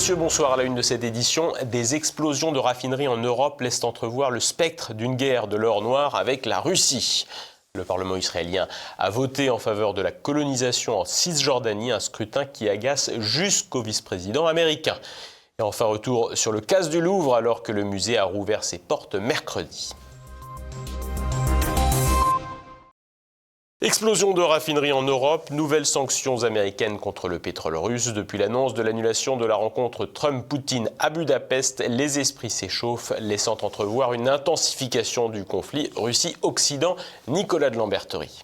messieurs, bonsoir. À la une de cette édition, des explosions de raffineries en Europe laissent entrevoir le spectre d'une guerre de l'or noir avec la Russie. Le Parlement israélien a voté en faveur de la colonisation en Cisjordanie, un scrutin qui agace jusqu'au vice-président américain. Et enfin, retour sur le casse du Louvre alors que le musée a rouvert ses portes mercredi. Explosion de raffineries en Europe, nouvelles sanctions américaines contre le pétrole russe. Depuis l'annonce de l'annulation de la rencontre Trump-Poutine à Budapest, les esprits s'échauffent, laissant entrevoir une intensification du conflit Russie-Occident. Nicolas de Lamberterie.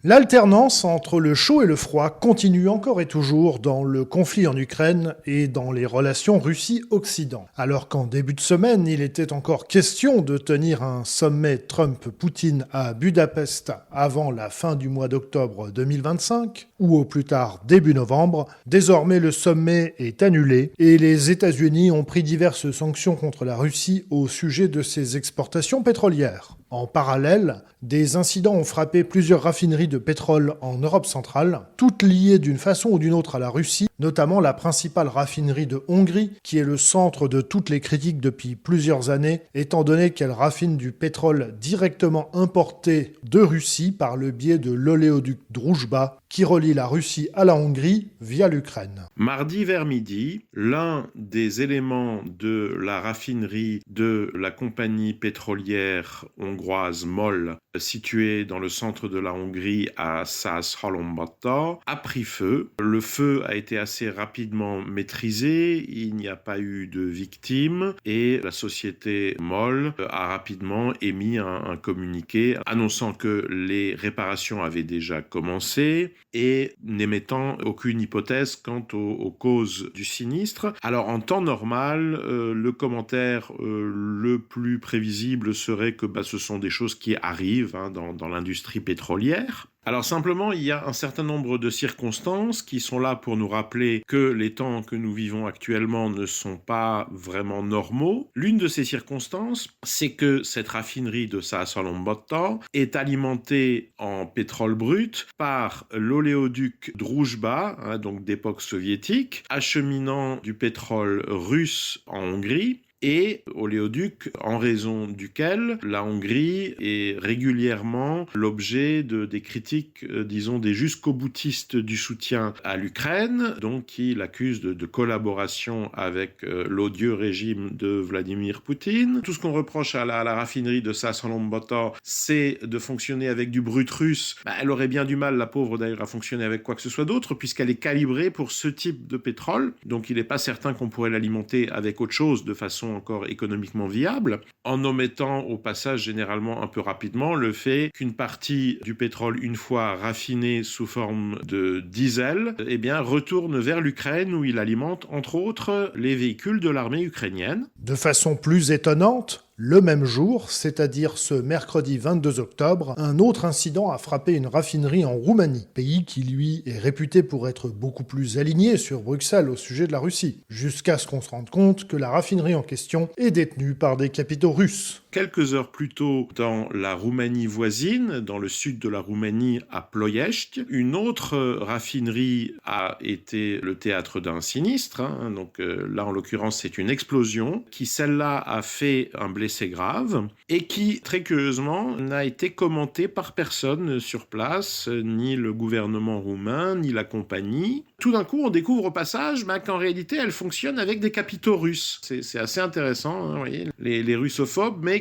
L'alternance entre le chaud et le froid continue encore et toujours dans le conflit en Ukraine et dans les relations Russie-Occident. Alors qu'en début de semaine, il était encore question de tenir un sommet Trump-Poutine à Budapest avant la fin du mois d'octobre 2025, ou au plus tard début novembre, désormais le sommet est annulé et les États-Unis ont pris diverses sanctions contre la Russie au sujet de ses exportations pétrolières. En parallèle, des incidents ont frappé plusieurs raffineries de pétrole en Europe centrale, toutes liées d'une façon ou d'une autre à la Russie, notamment la principale raffinerie de Hongrie, qui est le centre de toutes les critiques depuis plusieurs années, étant donné qu'elle raffine du pétrole directement importé de Russie par le biais de l'oléoduc Druzhba, qui relie la Russie à la Hongrie via l'Ukraine. Mardi vers midi, l'un des éléments de la raffinerie de la compagnie pétrolière hongroise MOL, située dans le centre de la Hongrie à Százhalombatta, a pris feu. Le feu a été assez rapidement maîtrisé, il n'y a pas eu de victimes et la société MOL a rapidement émis un communiqué annonçant que les réparations avaient déjà commencé et n'émettant aucune hypothèse quant aux causes du sinistre. Alors en temps normal, le commentaire le plus prévisible serait que ce sont des choses qui arrivent dans l'industrie pétrolière. Alors simplement, il y a un certain nombre de circonstances qui sont là pour nous rappeler que les temps que nous vivons actuellement ne sont pas vraiment normaux. L'une de ces circonstances, c'est que cette raffinerie de Százhalombatta est alimentée en pétrole brut par l'oléoduc Druzhba, donc d'époque soviétique, acheminant du pétrole russe en Hongrie, et oléoduc en raison duquel la Hongrie est régulièrement l'objet des critiques, des jusqu'au-boutistes du soutien à l'Ukraine, donc qui l'accusent de collaboration avec l'odieux régime de Vladimir Poutine. Tout ce qu'on reproche à la raffinerie de Százhalombatta, c'est de fonctionner avec du brut russe. Elle aurait bien du mal, la pauvre d'ailleurs, à fonctionner avec quoi que ce soit d'autre, puisqu'elle est calibrée pour ce type de pétrole, donc il n'est pas certain qu'on pourrait l'alimenter avec autre chose de façon encore économiquement viable, en omettant au passage généralement un peu rapidement le fait qu'une partie du pétrole, une fois raffiné sous forme de diesel, retourne vers l'Ukraine où il alimente entre autres les véhicules de l'armée ukrainienne. De façon plus étonnante, le même jour, c'est-à-dire ce mercredi 22 octobre, un autre incident a frappé une raffinerie en Roumanie, pays qui, lui, est réputé pour être beaucoup plus aligné sur Bruxelles au sujet de la Russie, jusqu'à ce qu'on se rende compte que la raffinerie en question est détenue par des capitaux russes. Quelques heures plus tôt, dans la Roumanie voisine, dans le sud de la Roumanie, à Ploiești, une autre raffinerie a été le théâtre d'un sinistre. Donc là, en l'occurrence, c'est une explosion qui, celle-là, a fait un blessé grave et qui, très curieusement, n'a été commentée par personne sur place, ni le gouvernement roumain, ni la compagnie. Tout d'un coup, on découvre au passage qu'en réalité, elle fonctionne avec des capitaux russes. C'est assez intéressant, vous voyez, les russophobes, mais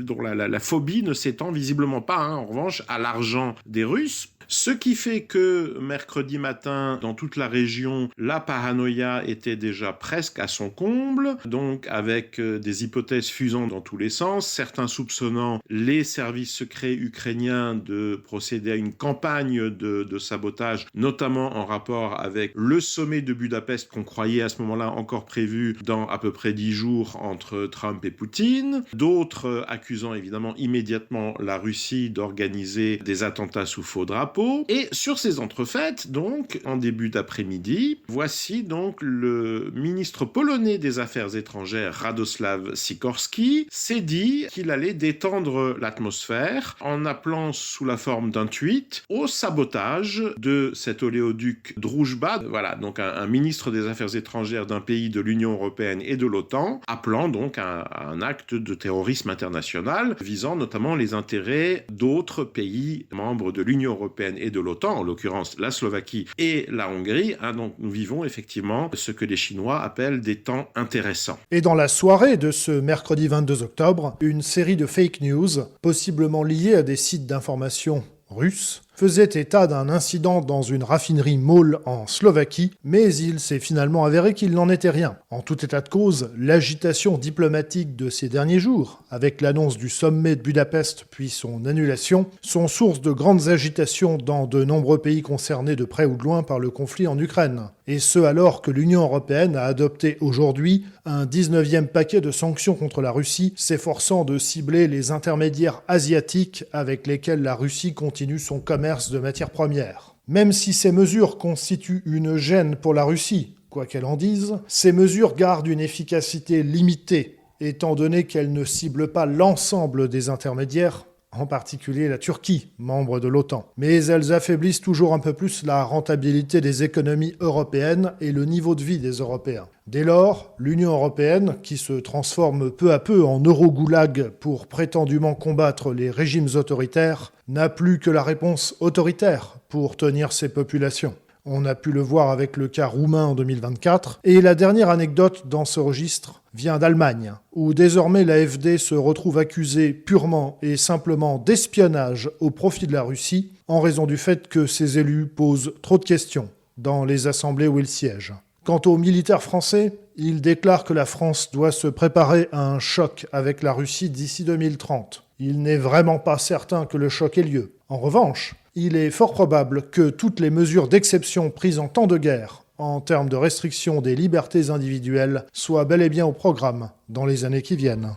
dont la phobie ne s'étend visiblement pas, en revanche, à l'argent des Russes. Ce qui fait que mercredi matin, dans toute la région, la paranoïa était déjà presque à son comble, donc avec des hypothèses fusant dans tous les sens, certains soupçonnant les services secrets ukrainiens de procéder à une campagne de sabotage, notamment en rapport avec le sommet de Budapest qu'on croyait à ce moment-là encore prévu dans à peu près 10 jours entre Trump et Poutine, d'autres accusant évidemment immédiatement la Russie d'organiser des attentats sous faux drapeau, dépôt. Et sur ces entrefaites, donc, en début d'après-midi, voici donc le ministre polonais des Affaires étrangères, Radosław Sikorski, s'est dit qu'il allait détendre l'atmosphère en appelant sous la forme d'un tweet au sabotage de cet oléoduc Druzhba, voilà, donc un ministre des Affaires étrangères d'un pays de l'Union européenne et de l'OTAN, appelant donc à un acte de terrorisme international visant notamment les intérêts d'autres pays membres de l'Union européenne et de l'OTAN, en l'occurrence la Slovaquie et la Hongrie. Donc nous vivons effectivement ce que les Chinois appellent des temps intéressants. Et dans la soirée de ce mercredi 22 octobre, une série de fake news, possiblement liées à des sites d'information russes, faisait état d'un incident dans une raffinerie MOL en Slovaquie, mais il s'est finalement avéré qu'il n'en était rien. En tout état de cause, l'agitation diplomatique de ces derniers jours, avec l'annonce du sommet de Budapest puis son annulation, sont source de grandes agitations dans de nombreux pays concernés de près ou de loin par le conflit en Ukraine. Et ce alors que l'Union européenne a adopté aujourd'hui un 19e paquet de sanctions contre la Russie, s'efforçant de cibler les intermédiaires asiatiques avec lesquels la Russie continue son commerce de matières premières. Même si ces mesures constituent une gêne pour la Russie, quoi qu'elle en dise, ces mesures gardent une efficacité limitée, étant donné qu'elles ne ciblent pas l'ensemble des intermédiaires, en particulier la Turquie, membre de l'OTAN. Mais elles affaiblissent toujours un peu plus la rentabilité des économies européennes et le niveau de vie des Européens. Dès lors, l'Union européenne, qui se transforme peu à peu en euro-goulag pour prétendument combattre les régimes autoritaires, n'a plus que la réponse autoritaire pour tenir ses populations. On a pu le voir avec le cas roumain en 2024. Et la dernière anecdote dans ce registre vient d'Allemagne, où désormais l'AfD se retrouve accusée purement et simplement d'espionnage au profit de la Russie, en raison du fait que ses élus posent trop de questions dans les assemblées où ils siègent. Quant aux militaires français, ils déclarent que la France doit se préparer à un choc avec la Russie d'ici 2030. Il n'est vraiment pas certain que le choc ait lieu. En revanche, il est fort probable que toutes les mesures d'exception prises en temps de guerre, en termes de restriction des libertés individuelles, soient bel et bien au programme dans les années qui viennent.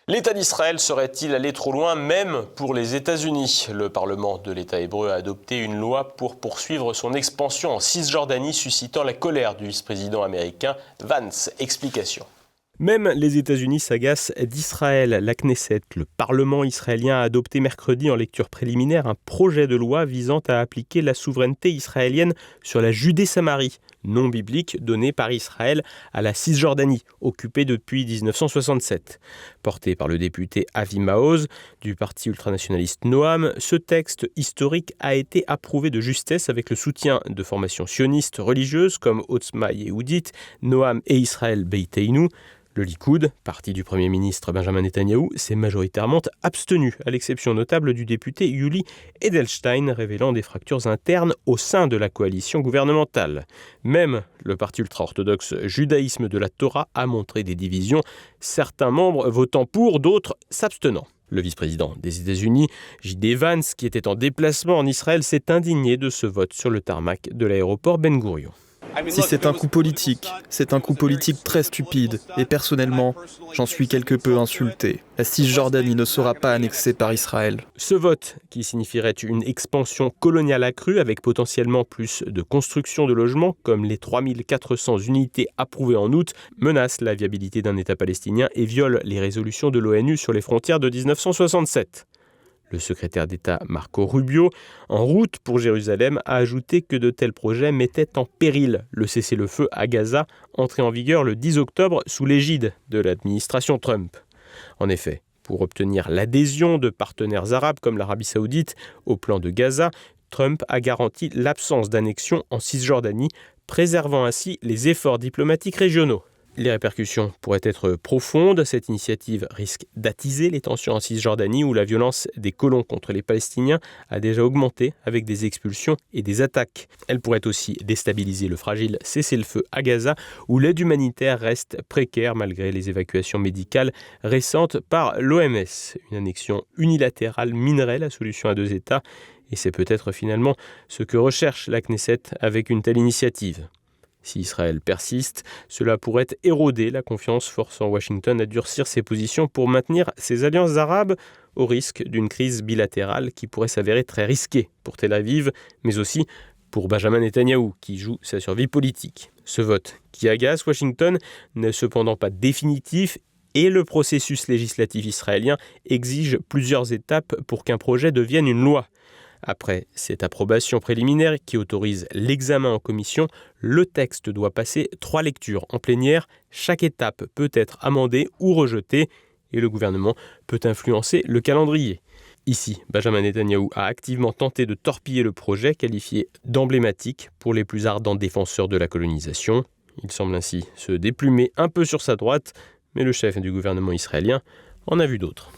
L'État d'Israël serait-il allé trop loin, même pour les États-Unis ? Le Parlement de l'État hébreu a adopté une loi pour poursuivre son expansion en Cisjordanie, suscitant la colère du vice-président américain Vance. Explication. Même les États-Unis s'agacent d'Israël. La Knesset, le Parlement israélien, a adopté mercredi en lecture préliminaire un projet de loi visant à appliquer la souveraineté israélienne sur la Judée-Samarie, nom biblique donné par Israël à la Cisjordanie, occupée depuis 1967. Porté par le député Avi Maoz du parti ultranationaliste Noam, ce texte historique a été approuvé de justesse avec le soutien de formations sionistes religieuses comme Otzma Yehudit, Noam et Israël Beiteinu. Le Likoud, parti du Premier ministre Benjamin Netanyahou, s'est majoritairement abstenu, à l'exception notable du député Yuli Edelstein, révélant des fractures internes au sein de la coalition gouvernementale. Même le parti ultra-orthodoxe Judaïsme de la Torah a montré des divisions, certains membres votant pour, d'autres s'abstenant. Le vice-président des États-Unis, J.D. Vance, qui était en déplacement en Israël, s'est indigné de ce vote sur le tarmac de l'aéroport Ben Gurion. Si c'est un coup politique, c'est un coup politique très stupide. Et personnellement, j'en suis quelque peu insulté. La Cisjordanie ne sera pas annexée par Israël. Ce vote, qui signifierait une expansion coloniale accrue avec potentiellement plus de construction de logements, comme les 3400 unités approuvées en août, menace la viabilité d'un État palestinien et viole les résolutions de l'ONU sur les frontières de 1967. Le secrétaire d'État Marco Rubio, en route pour Jérusalem, a ajouté que de tels projets mettaient en péril le cessez-le-feu à Gaza, entré en vigueur le 10 octobre sous l'égide de l'administration Trump. En effet, pour obtenir l'adhésion de partenaires arabes comme l'Arabie saoudite au plan de Gaza, Trump a garanti l'absence d'annexion en Cisjordanie, préservant ainsi les efforts diplomatiques régionaux. Les répercussions pourraient être profondes. Cette initiative risque d'attiser les tensions en Cisjordanie où la violence des colons contre les Palestiniens a déjà augmenté avec des expulsions et des attaques. Elle pourrait aussi déstabiliser le fragile cessez-le-feu à Gaza où l'aide humanitaire reste précaire malgré les évacuations médicales récentes par l'OMS. Une annexion unilatérale minerait la solution à deux États et c'est peut-être finalement ce que recherche la Knesset avec une telle initiative. Si Israël persiste, cela pourrait éroder la confiance, forçant Washington à durcir ses positions pour maintenir ses alliances arabes, au risque d'une crise bilatérale qui pourrait s'avérer très risquée pour Tel Aviv, mais aussi pour Benjamin Netanyahou, qui joue sa survie politique. Ce vote, qui agace Washington, n'est cependant pas définitif et le processus législatif israélien exige plusieurs étapes pour qu'un projet devienne une loi. Après cette approbation préliminaire qui autorise l'examen en commission, le texte doit passer 3 lectures en plénière. Chaque étape peut être amendée ou rejetée et le gouvernement peut influencer le calendrier. Ici, Benjamin Netanyahou a activement tenté de torpiller le projet qualifié d'emblématique pour les plus ardents défenseurs de la colonisation. Il semble ainsi se déplumer un peu sur sa droite, mais le chef du gouvernement israélien en a vu d'autres.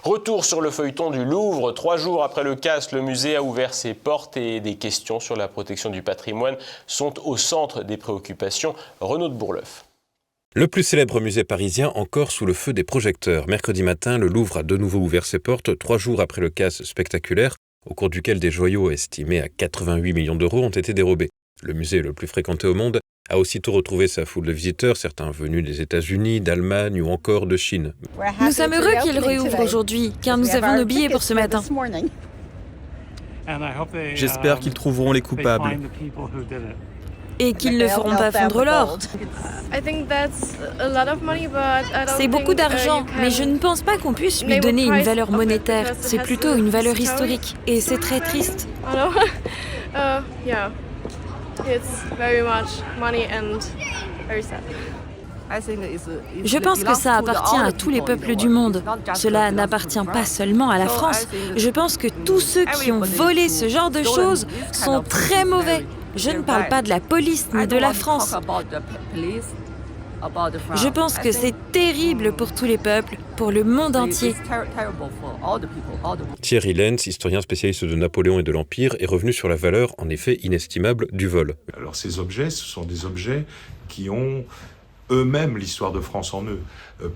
Retour sur le feuilleton du Louvre. 3 jours après le casse, le musée a ouvert ses portes et des questions sur la protection du patrimoine sont au centre des préoccupations. Renaud de Bourleuf. Le plus célèbre musée parisien encore sous le feu des projecteurs. Mercredi matin, le Louvre a de nouveau ouvert ses portes, 3 jours après le casse spectaculaire, au cours duquel des joyaux estimés à 88 millions d'euros ont été dérobés. Le musée le plus fréquenté au monde a aussitôt retrouvé sa foule de visiteurs, certains venus des États-Unis, d'Allemagne ou encore de Chine. Nous sommes heureux qu'il réouvre aujourd'hui, car nous avons nos billets pour ce matin. J'espère qu'ils trouveront les coupables. Et qu'ils ne feront pas fondre l'or. C'est beaucoup d'argent, mais je ne pense pas qu'on puisse lui donner une valeur monétaire. C'est plutôt une valeur historique, et c'est très triste. Je pense que ça appartient à tous les peuples du monde. Cela n'appartient pas seulement à la France. Je pense que tous ceux qui ont volé ce genre de choses sont très mauvais. Je ne parle pas de la police ni de la France. Je pense que c'est terrible pour tous les peuples, pour le monde entier. Thierry Lenz, historien spécialiste de Napoléon et de l'Empire, est revenu sur la valeur, en effet inestimable, du vol. Alors ces objets, ce sont des objets qui ont eux-mêmes l'histoire de France en eux.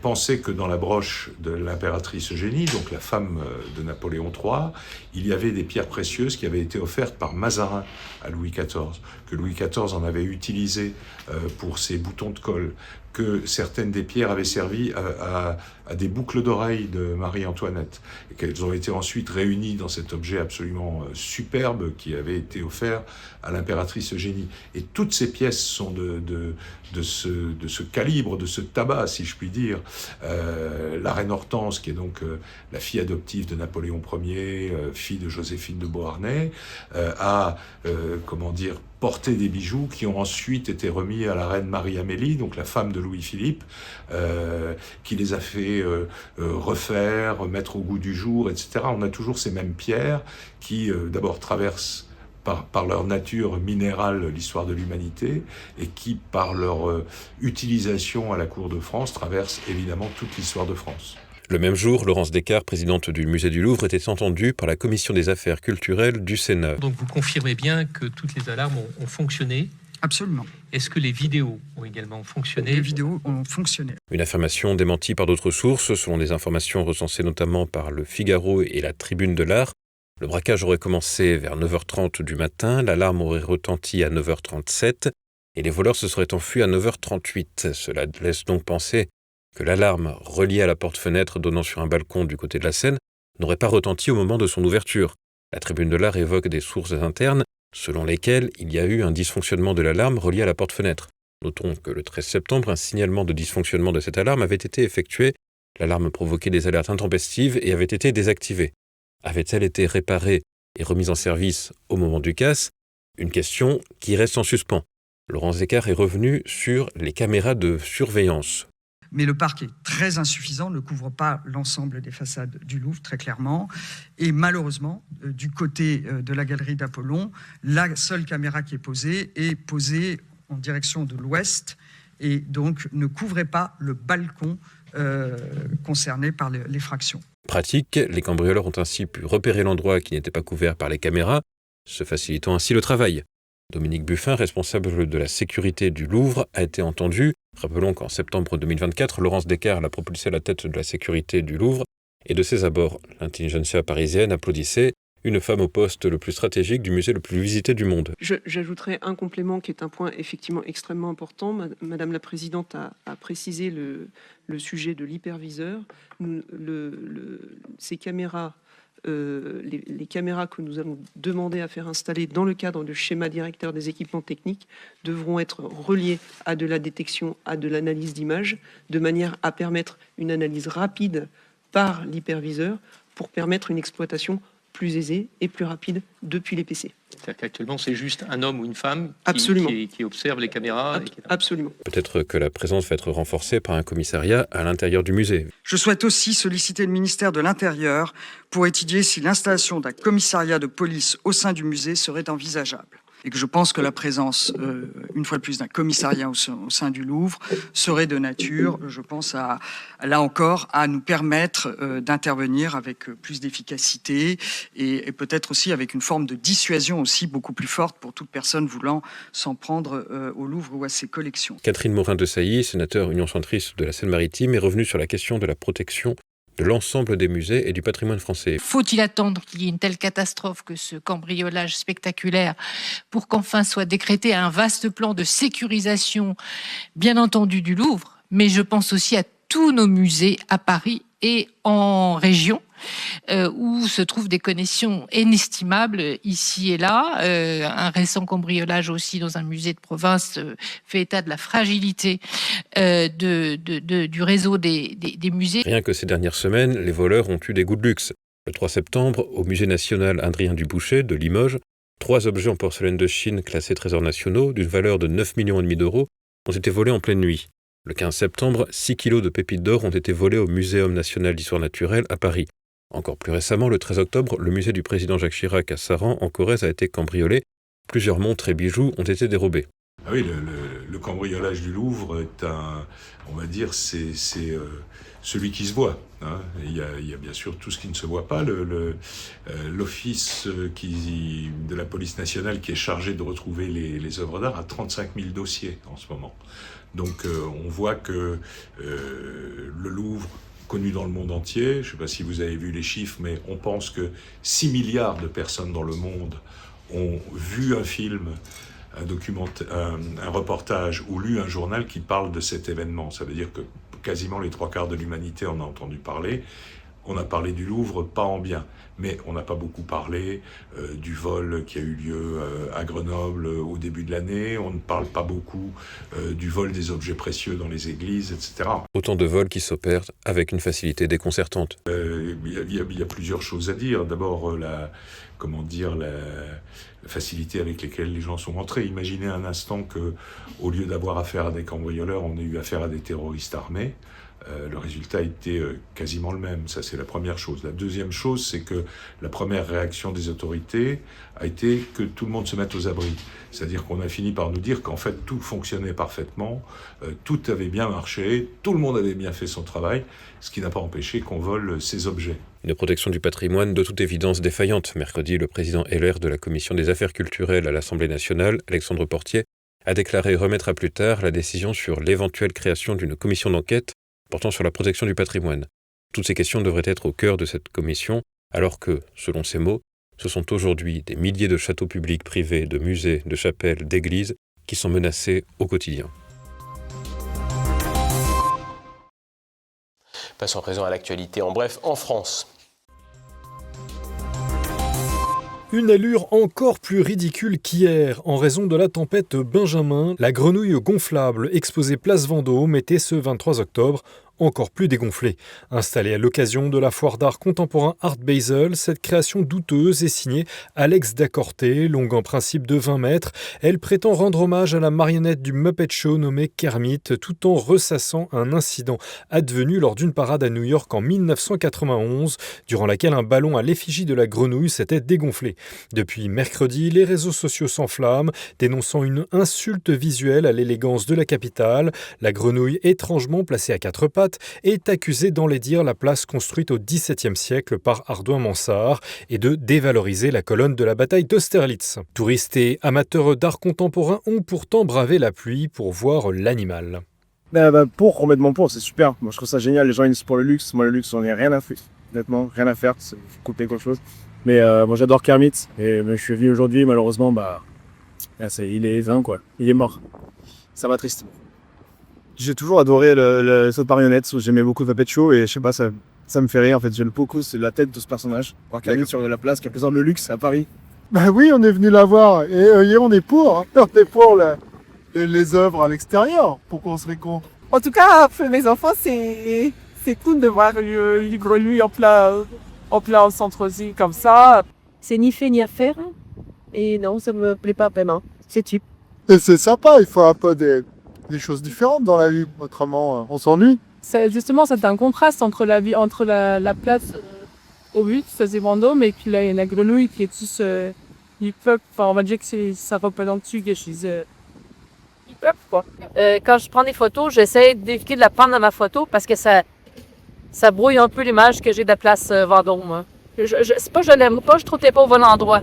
Pensez que dans la broche de l'impératrice Eugénie, donc la femme de Napoléon III, il y avait des pierres précieuses qui avaient été offertes par Mazarin à Louis XIV, que Louis XIV en avait utilisé pour ses boutons de colle, que certaines des pierres avaient servi à des boucles d'oreilles de Marie-Antoinette, et qu'elles ont été ensuite réunies dans cet objet absolument superbe qui avait été offert à l'impératrice Eugénie. Et toutes ces pièces sont de ce calibre, de ce tabac, si je puis dire. La reine Hortense, qui est donc la fille adoptive de Napoléon Ier, fille de Joséphine de Beauharnais, a porté des bijoux qui ont ensuite été remis à la reine Marie-Amélie, donc la femme de Louis-Philippe, qui les a fait refaire, mettre au goût du jour, etc. On a toujours ces mêmes pierres qui, d'abord, traversent par leur nature minérale l'histoire de l'humanité et qui, par leur utilisation à la cour de France, traversent évidemment toute l'histoire de France. Le même jour, Laurence Descartes, présidente du musée du Louvre, était entendue par la commission des affaires culturelles du Sénat. Donc vous confirmez bien que toutes les alarmes ont fonctionné ? Absolument. Est-ce que les vidéos ont également fonctionné ? Les vidéos ont fonctionné. Une affirmation démentie par d'autres sources, selon des informations recensées notamment par Le Figaro et la Tribune de l'Art. Le braquage aurait commencé vers 9h30 du matin, l'alarme aurait retenti à 9h37 et les voleurs se seraient enfuis à 9h38. Cela laisse donc penser que l'alarme reliée à la porte-fenêtre donnant sur un balcon du côté de la Seine n'aurait pas retenti au moment de son ouverture. La Tribune de l'Art évoque des sources internes selon lesquelles il y a eu un dysfonctionnement de l'alarme reliée à la porte-fenêtre. Notons que le 13 septembre, un signalement de dysfonctionnement de cette alarme avait été effectué. L'alarme provoquait des alertes intempestives et avait été désactivée. Avait-elle été réparée et remise en service au moment du casse ? Une question qui reste en suspens. Laurence Descartes est revenu sur les caméras de surveillance. Mais le parc est très insuffisant, ne couvre pas l'ensemble des façades du Louvre, très clairement. Et malheureusement, du côté de la galerie d'Apollon, la seule caméra qui est posée en direction de l'ouest et donc ne couvrait pas le balcon concerné par l'effraction. Pratique, les cambrioleurs ont ainsi pu repérer l'endroit qui n'était pas couvert par les caméras, se facilitant ainsi le travail. Dominique Buffin, responsable de la sécurité du Louvre, a été entendu. Rappelons qu'en septembre 2024, Laurence Descartes l'a propulsé à la tête de la sécurité du Louvre et de ses abords. L'intelligentsia parisienne applaudissait une femme au poste le plus stratégique du musée le plus visité du monde. J'ajouterais un complément qui est un point effectivement extrêmement important. Madame la Présidente a précisé le sujet de l'hyperviseur. Ces caméras, les caméras que nous allons demander à faire installer dans le cadre du schéma directeur des équipements techniques devront être reliées à de la détection, à de l'analyse d'images, de manière à permettre une analyse rapide par l'hyperviseur pour permettre une exploitation plus aisée et plus rapide depuis les PC. C'est-à-dire qu'actuellement, c'est juste un homme ou une femme qui observe les caméras. Absolument. Peut-être que la présence va être renforcée par un commissariat à l'intérieur du musée. Je souhaite aussi solliciter le ministère de l'Intérieur pour étudier si l'installation d'un commissariat de police au sein du musée serait envisageable. Et que je pense que la présence, une fois de plus, d'un commissariat au sein du Louvre serait de nature, je pense, là encore, à nous permettre d'intervenir avec plus d'efficacité et peut-être aussi avec une forme de dissuasion aussi beaucoup plus forte pour toute personne voulant s'en prendre au Louvre ou à ses collections. Catherine Morin-Desailly, sénateur Union centriste de la Seine-Maritime, est revenue sur la question de la protection de l'ensemble des musées et du patrimoine français. Faut-il attendre qu'il y ait une telle catastrophe que ce cambriolage spectaculaire pour qu'enfin soit décrété un vaste plan de sécurisation, bien entendu du Louvre, mais je pense aussi à tous nos musées à Paris et en région, où se trouvent des connexions inestimables ici et là. Un récent cambriolage aussi dans un musée de province fait état de la fragilité du réseau des musées. Rien que ces dernières semaines, les voleurs ont eu des goûts de luxe. Le 3 septembre, au musée national Adrien Dubouchet de Limoges, 3 objets en porcelaine de Chine classés trésors nationaux d'une valeur de 9,5 millions d'euros ont été volés en pleine nuit. Le 15 septembre, 6 kilos de pépites d'or ont été volés au Muséum national d'histoire naturelle à Paris. Encore plus récemment, le 13 octobre, le musée du président Jacques Chirac à Saran, en Corrèze, a été cambriolé. Plusieurs montres et bijoux ont été dérobés. Ah oui, le cambriolage du Louvre est c'est celui qui se voit. Hein. Il y a bien sûr tout ce qui ne se voit pas. L'office de la police nationale qui est chargé de retrouver les œuvres d'art a 35 000 dossiers en ce moment. Donc on voit que le Louvre, connu dans le monde entier, je ne sais pas si vous avez vu les chiffres, mais on pense que 6 milliards de personnes dans le monde ont vu un film, un reportage ou lu un journal qui parle de cet événement. Ça veut dire que quasiment les 3/4 de l'humanité en a entendu parler. On a parlé du Louvre, pas en bien, mais on n'a pas beaucoup parlé du vol qui a eu lieu à Grenoble au début de l'année. On ne parle pas beaucoup du vol des objets précieux dans les églises, etc. Autant de vols qui s'opèrent avec une facilité déconcertante. Il y a plusieurs choses à dire. D'abord, la facilité avec laquelle les gens sont entrés. Imaginez un instant que, au lieu d'avoir affaire à des cambrioleurs, on ait eu affaire à des terroristes armés. Le résultat était quasiment le même. Ça, c'est la première chose. La deuxième chose, c'est que la première réaction des autorités a été que tout le monde se mette aux abris. C'est-à-dire qu'on a fini par nous dire qu'en fait, tout fonctionnait parfaitement, tout avait bien marché, tout le monde avait bien fait son travail, ce qui n'a pas empêché qu'on vole ces objets. Une protection du patrimoine de toute évidence défaillante. Mercredi, le président LR de la Commission des affaires culturelles à l'Assemblée nationale, Alexandre Portier, a déclaré remettre à plus tard la décision sur l'éventuelle création d'une commission d'enquête portant sur la protection du patrimoine. Toutes ces questions devraient être au cœur de cette commission, alors que, selon ses mots, ce sont aujourd'hui des milliers de châteaux publics, privés, de musées, de chapelles, d'églises qui sont menacés au quotidien. Passons à présent à l'actualité en bref en France. Une allure encore plus ridicule qu'hier. En raison de la tempête Benjamin, la grenouille gonflable exposée place Vendôme était ce 23 octobre encore plus dégonflée. Installée à l'occasion de la foire d'art contemporain Art Basel, cette création douteuse est signée Alex Dacorté, longue en principe de 20 mètres. Elle prétend rendre hommage à la marionnette du Muppet Show nommée Kermit, tout en ressassant un incident advenu lors d'une parade à New York en 1991, durant laquelle un ballon à l'effigie de la grenouille s'était dégonflé. Depuis mercredi, les réseaux sociaux s'enflamment, dénonçant une insulte visuelle à l'élégance de la capitale. La grenouille étrangement placée à 4 pattes est accusée d'enlaidir la place construite au XVIIe siècle par Ardouin-Mansart et de dévaloriser la colonne de la bataille d'Austerlitz. Touristes et amateurs d'art contemporain ont pourtant bravé la pluie pour voir l'animal. Complètement pour, c'est super. Moi je trouve ça génial, les gens ils sont pour le luxe. Moi le luxe, on n'est rien à faire. Honnêtement, rien à faire, il faut couper quelque chose. Mais moi j'adore Kermit. Mais je suis venu aujourd'hui, malheureusement, il est éteint, quoi. Il est mort. Ça m'a triste. J'ai toujours adoré le saut de marionnettes. J'aimais beaucoup Puppet Show et je sais pas, ça me fait rire. En fait, j'aime beaucoup la tête de ce personnage. Voir Kermit sur la place qui représente le luxe à Paris. Bah oui, on est venu la voir et on est pour. Hein. On est pour les œuvres à l'extérieur. Pourquoi on serait con? En tout cas, pour mes enfants, c'est cool de voir une grenouille en plein centre-ville comme ça. C'est ni fait ni à faire. Et non, ça me plaît pas vraiment. C'est cheap. Et c'est sympa, il faut un peu des choses différentes dans la vie. Autrement, on s'ennuie. Justement, c'est un contraste entre la place au but, c'est Vendôme, et puis là, il y a la grenouille qui est tous hip-hop. Enfin, on va dire que ça représente quelque chose hip-hop, quoi. Quand je prends des photos, j'essaie d'éviter de la prendre dans ma photo parce que ça brouille un peu l'image que j'ai de la place Vendôme. C'est pas que je l'aime pas, je trouve que t'es pas au bon endroit.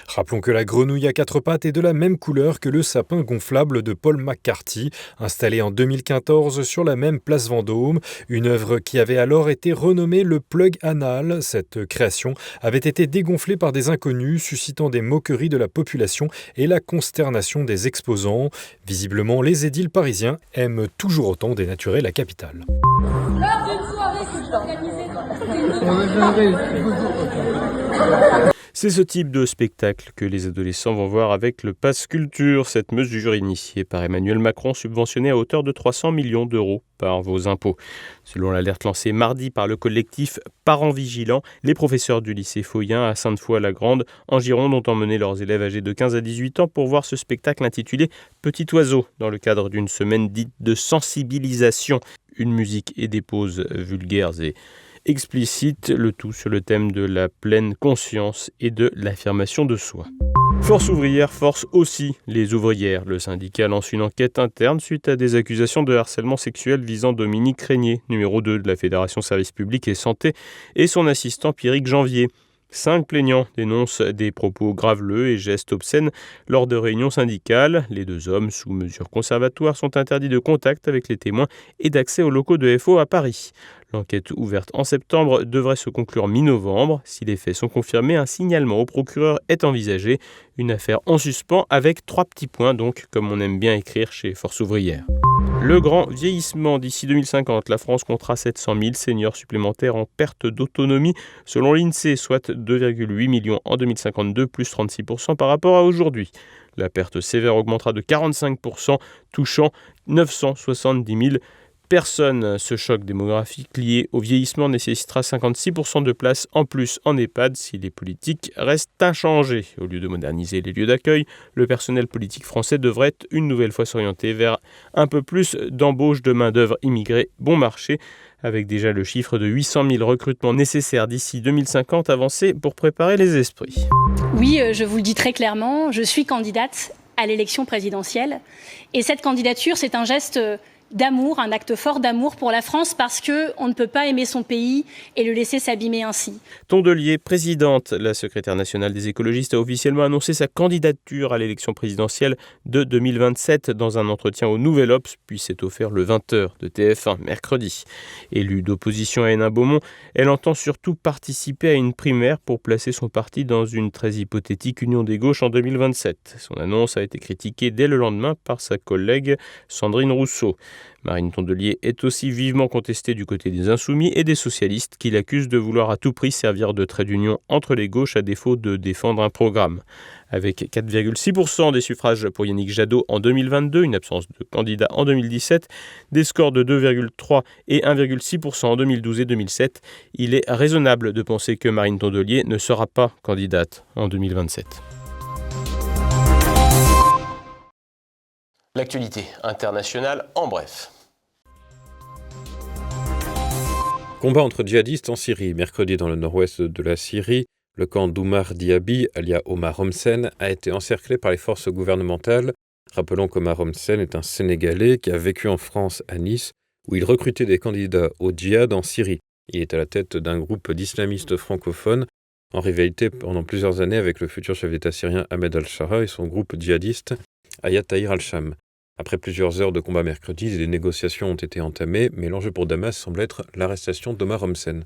Rappelons que la grenouille à quatre pattes est de la même couleur que le sapin gonflable de Paul McCarthy, installé en 2014 sur la même place Vendôme, une œuvre qui avait alors été renommée le plug anal. Cette création avait été dégonflée par des inconnus, suscitant des moqueries de la population et la consternation des exposants. Visiblement, les édiles parisiens aiment toujours autant dénaturer la capitale. Lors d'une soirée que j'ai organisée dans C'est ce type de spectacle que les adolescents vont voir avec le Pass Culture, cette mesure initiée par Emmanuel Macron subventionnée à hauteur de 300 millions d'euros par vos impôts. Selon l'alerte lancée mardi par le collectif Parents Vigilants, les professeurs du lycée Foyen à Sainte-Foy-la-Grande en Gironde ont emmené leurs élèves âgés de 15 à 18 ans pour voir ce spectacle intitulé Petit Oiseau dans le cadre d'une semaine dite de sensibilisation. Une musique et des poses vulgaires et explicite, le tout sur le thème de la pleine conscience et de l'affirmation de soi. Force ouvrière force aussi les ouvrières. Le syndicat lance une enquête interne suite à des accusations de harcèlement sexuel visant Dominique Régnier, numéro 2 de la Fédération Services Publics et Santé, et son assistant Pierrick Janvier. 5 plaignants dénoncent des propos graveleux et gestes obscènes lors de réunions syndicales. Les 2 hommes, sous mesure conservatoire, sont interdits de contact avec les témoins et d'accès aux locaux de FO à Paris. L'enquête ouverte en septembre devrait se conclure mi-novembre. Si les faits sont confirmés, un signalement au procureur est envisagé. Une affaire en suspens avec 3 petits points, donc, comme on aime bien écrire chez Force ouvrière. Le grand vieillissement d'ici 2050, la France comptera 700 000 seniors supplémentaires en perte d'autonomie, selon l'INSEE, soit 2,8 millions en 2052, plus 36% par rapport à aujourd'hui. La perte sévère augmentera de 45%, touchant 970 000 personnes. Ce choc démographique lié au vieillissement nécessitera 56% de places en plus en EHPAD si les politiques restent inchangées. Au lieu de moderniser les lieux d'accueil, le personnel politique français devrait une nouvelle fois s'orienter vers un peu plus d'embauche de main-d'œuvre immigrée bon marché, avec déjà le chiffre de 800 000 recrutements nécessaires d'ici 2050 avancé pour préparer les esprits. Oui, je vous le dis très clairement, je suis candidate à l'élection présidentielle et cette candidature, c'est un geste d'amour, un acte fort d'amour pour la France parce qu'on ne peut pas aimer son pays et le laisser s'abîmer ainsi. Tondelier, présidente, la secrétaire nationale des écologistes a officiellement annoncé sa candidature à l'élection présidentielle de 2027 dans un entretien au Nouvel Obs, puis s'est offert le 20h de TF1 mercredi. Élue d'opposition à Hénin-Beaumont, elle entend surtout participer à une primaire pour placer son parti dans une très hypothétique union des gauches en 2027. Son annonce a été critiquée dès le lendemain par sa collègue Sandrine Rousseau. Marine Tondelier est aussi vivement contestée du côté des Insoumis et des socialistes qui l'accusent de vouloir à tout prix servir de trait d'union entre les gauches à défaut de défendre un programme. Avec 4,6% des suffrages pour Yannick Jadot en 2022, une absence de candidat en 2017, des scores de 2,3 et 1,6% en 2012 et 2007, il est raisonnable de penser que Marine Tondelier ne sera pas candidate en 2027. L'actualité internationale en bref. Combat entre djihadistes en Syrie. Mercredi, dans le nord-ouest de la Syrie, le camp d'Oumar Diaby, alias Omar Homsen, a été encerclé par les forces gouvernementales. Rappelons qu'Omar Homsen est un Sénégalais qui a vécu en France, à Nice, où il recrutait des candidats au djihad en Syrie. Il est à la tête d'un groupe d'islamistes francophones, en rivalité pendant plusieurs années avec le futur chef d'État syrien Ahmed al-Shara et son groupe djihadiste Hayat Tahrir al-Sham. Après plusieurs heures de combat mercredi, des négociations ont été entamées, mais l'enjeu pour Damas semble être l'arrestation d'Omar Homsen.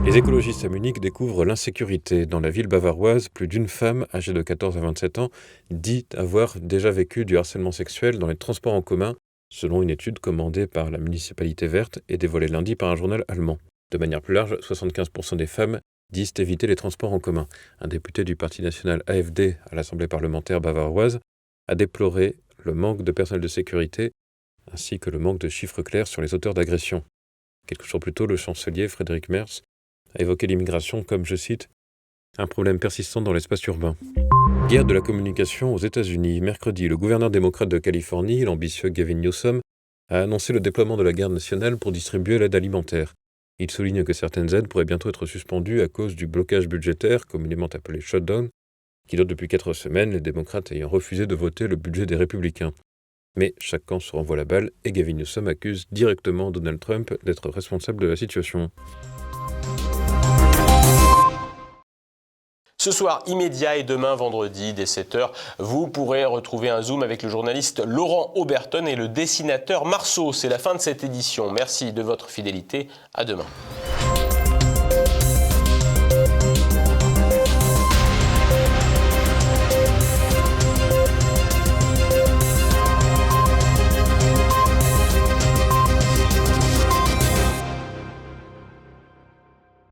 Les écologistes à Munich découvrent l'insécurité. Dans la ville bavaroise, plus d'une femme âgée de 14 à 27 ans dit avoir déjà vécu du harcèlement sexuel dans les transports en commun, selon une étude commandée par la municipalité verte et dévoilée lundi par un journal allemand. De manière plus large, 75% des femmes disent éviter les transports en commun. Un député du Parti national AfD à l'Assemblée parlementaire bavaroise a déploré le manque de personnel de sécurité ainsi que le manque de chiffres clairs sur les auteurs d'agressions. Quelques jours plus tôt, le chancelier Friedrich Merz a évoqué l'immigration comme, je cite, « un problème persistant dans l'espace urbain ». Guerre de la communication aux États-Unis. Mercredi, le gouverneur démocrate de Californie, l'ambitieux Gavin Newsom, a annoncé le déploiement de la garde nationale pour distribuer l'aide alimentaire. Il souligne que certaines aides pourraient bientôt être suspendues à cause du blocage budgétaire, communément appelé shutdown, qui dure depuis 4 semaines, les démocrates ayant refusé de voter le budget des républicains. Mais chaque camp se renvoie la balle et Gavin Newsom accuse directement Donald Trump d'être responsable de la situation. Ce soir immédiat et demain vendredi dès 7h, vous pourrez retrouver un Zoom avec le journaliste Laurent Oberton et le dessinateur Marceau. C'est la fin de cette édition. Merci de votre fidélité. À demain.